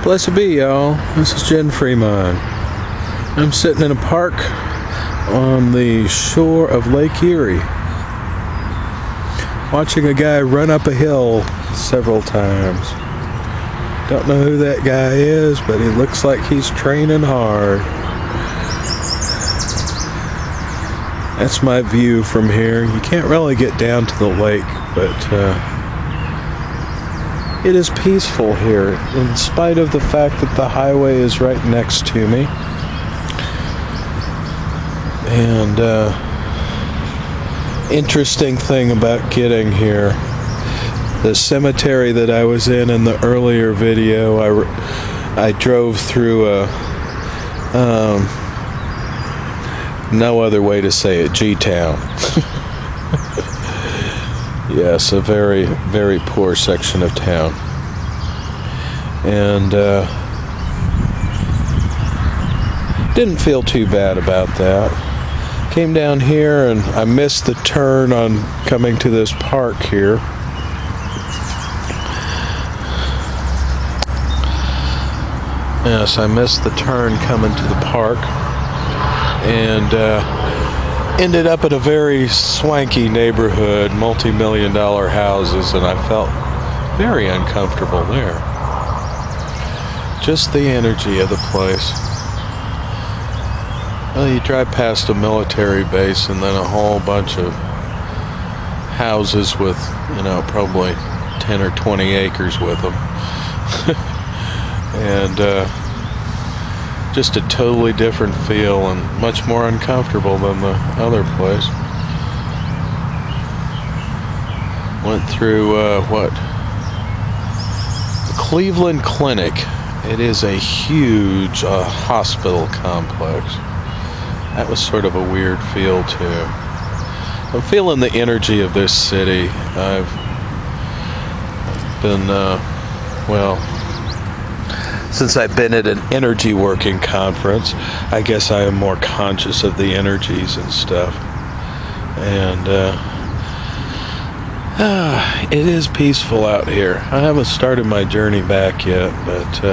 Blessed be, y'all. This is Jen Fremont. I'm sitting in a park on the shore of Lake Erie, watching a guy run up a hill several times. Don't know who that guy is, but he looks like he's training hard. That's my view from here. You can't really get down to the lake, but it is peaceful here, in spite of the fact that the highway is right next to me. And interesting thing about getting here, the cemetery that I was in the earlier video, I drove through no other way to say it, G-Town. Yes, a very, very poor section of town. And didn't feel too bad about that. Came down here and I missed the turn on coming to this park here. Yes, I missed the turn coming to the park. And ended up in a very swanky neighborhood, multi-million-dollar houses, and I felt very uncomfortable there. Just the energy of the place. Well, you drive past a military base and then a whole bunch of houses with, probably 10 or 20 acres with them. And just a totally different feel and much more uncomfortable than the other place. Went through the Cleveland Clinic. It is a huge hospital complex. That was sort of a weird feel too. I'm feeling the energy of this city. I've been since I've been at an energy working conference, I guess I am more conscious of the energies and stuff. And it is peaceful out here. I haven't started my journey back yet, but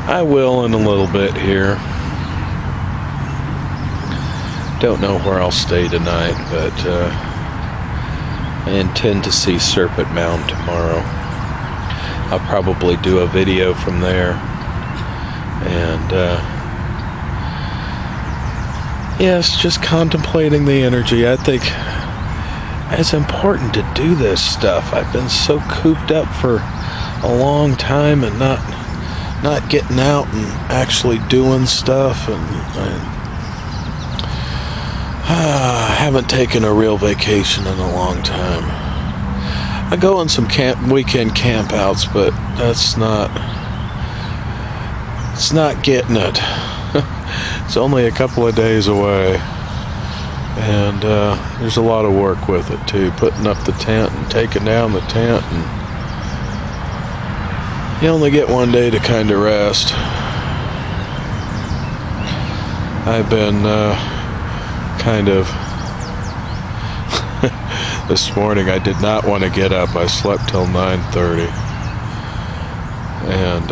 I will in a little bit here. Don't know where I'll stay tonight, but I intend to see Serpent Mound tomorrow. I'll probably do a video from there. And yes, just contemplating the energy. I think it's important to do this stuff. I've been so cooped up for a long time and not getting out and actually doing stuff, and I haven't taken a real vacation in a long time. I go on some weekend campouts, but it's not getting it. It's only a couple of days away, and there's a lot of work with it too, putting up the tent and taking down the tent, and you only get one day to kind of rest. I've been this morning I did not want to get up. I slept till 9:30. And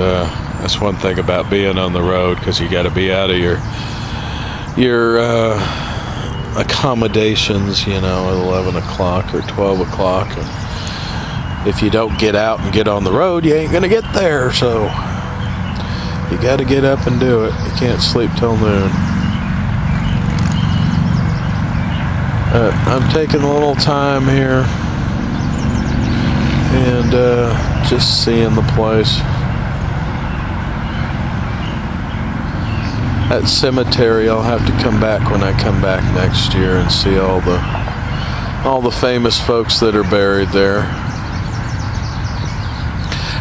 that's one thing about being on the road, because you got to be out of your accommodations, at 11 o'clock or 12 o'clock. And if you don't get out and get on the road, you ain't going to get there. So you got to get up and do it. You can't sleep till noon. I'm taking a little time here and just seeing the place. That cemetery, I'll have to come back when I come back next year and see all the famous folks that are buried there.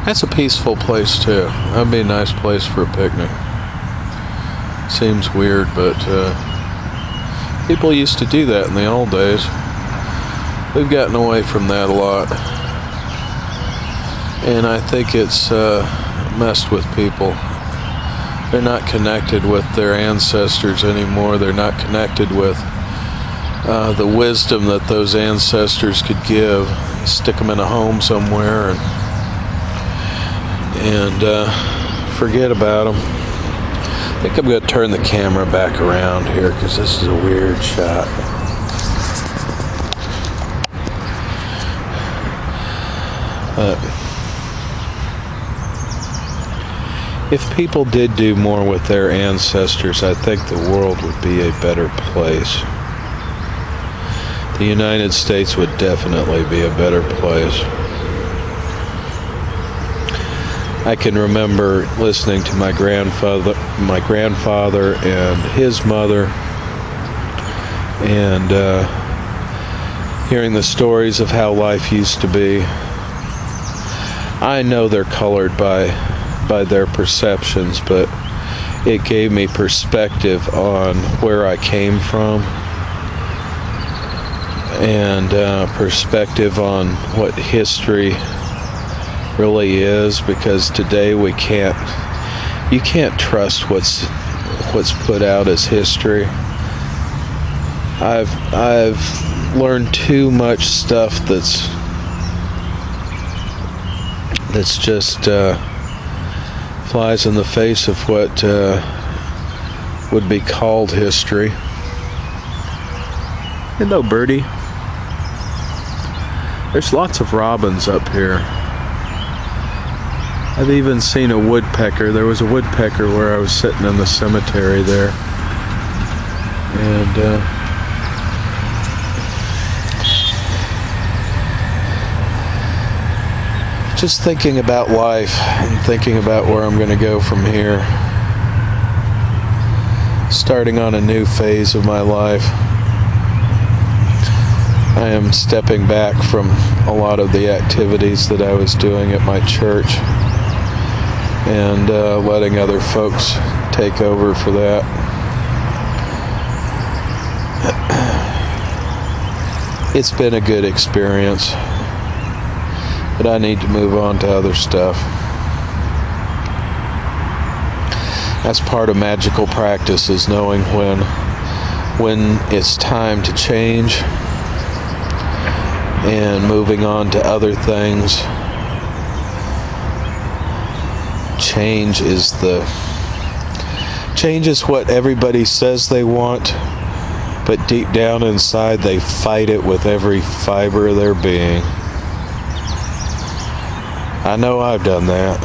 That's a peaceful place too. That'd be a nice place for a picnic. Seems weird, but people used to do that in the old days. We've gotten away from that a lot. And I think it's messed with people. They're not connected with their ancestors anymore. They're not connected with the wisdom that those ancestors could give. Stick them in a home somewhere, and forget about them. I think I'm going to turn the camera back around here because this is a weird shot. If people did do more with their ancestors, I think the world would be a better place. The United States would definitely be a better place. I can remember listening to my grandfather and his mother, and hearing the stories of how life used to be. I know they're colored by their perceptions, but it gave me perspective on where I came from, and perspective on what history really is, because today you can't trust what's put out as history. I've learned too much stuff that's just flies in the face of what would be called history. Hello, birdie. There's lots of robins up here. I've even seen a woodpecker. There was a woodpecker where I was sitting in the cemetery there. And just thinking about life and thinking about where I'm going to go from here. Starting on a new phase of my life. I am stepping back from a lot of the activities that I was doing at my church, and letting other folks take over for that. It's been a good experience, but I need to move on to other stuff. That's part of magical practice, is knowing when it's time to change and moving on to other things. Change is what everybody says they want, but deep down inside they fight it with every fiber of their being. I know I've done that,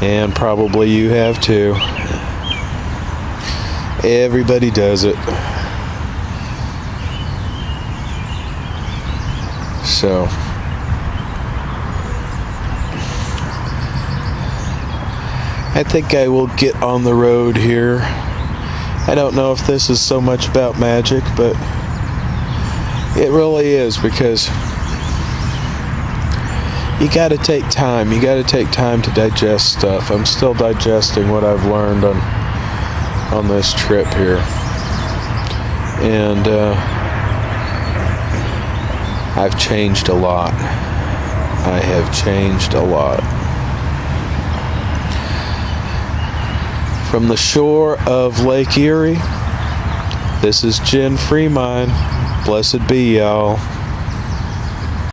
and probably you have too. Everybody does it. So I think I will get on the road here. I don't know if this is so much about magic, but it really is, because you got to take time. You got to take time to digest stuff. I'm still digesting what I've learned on this trip here. And I've changed a lot. I have changed a lot. From the shore of Lake Erie, this is Jen Freemine. Blessed be y'all.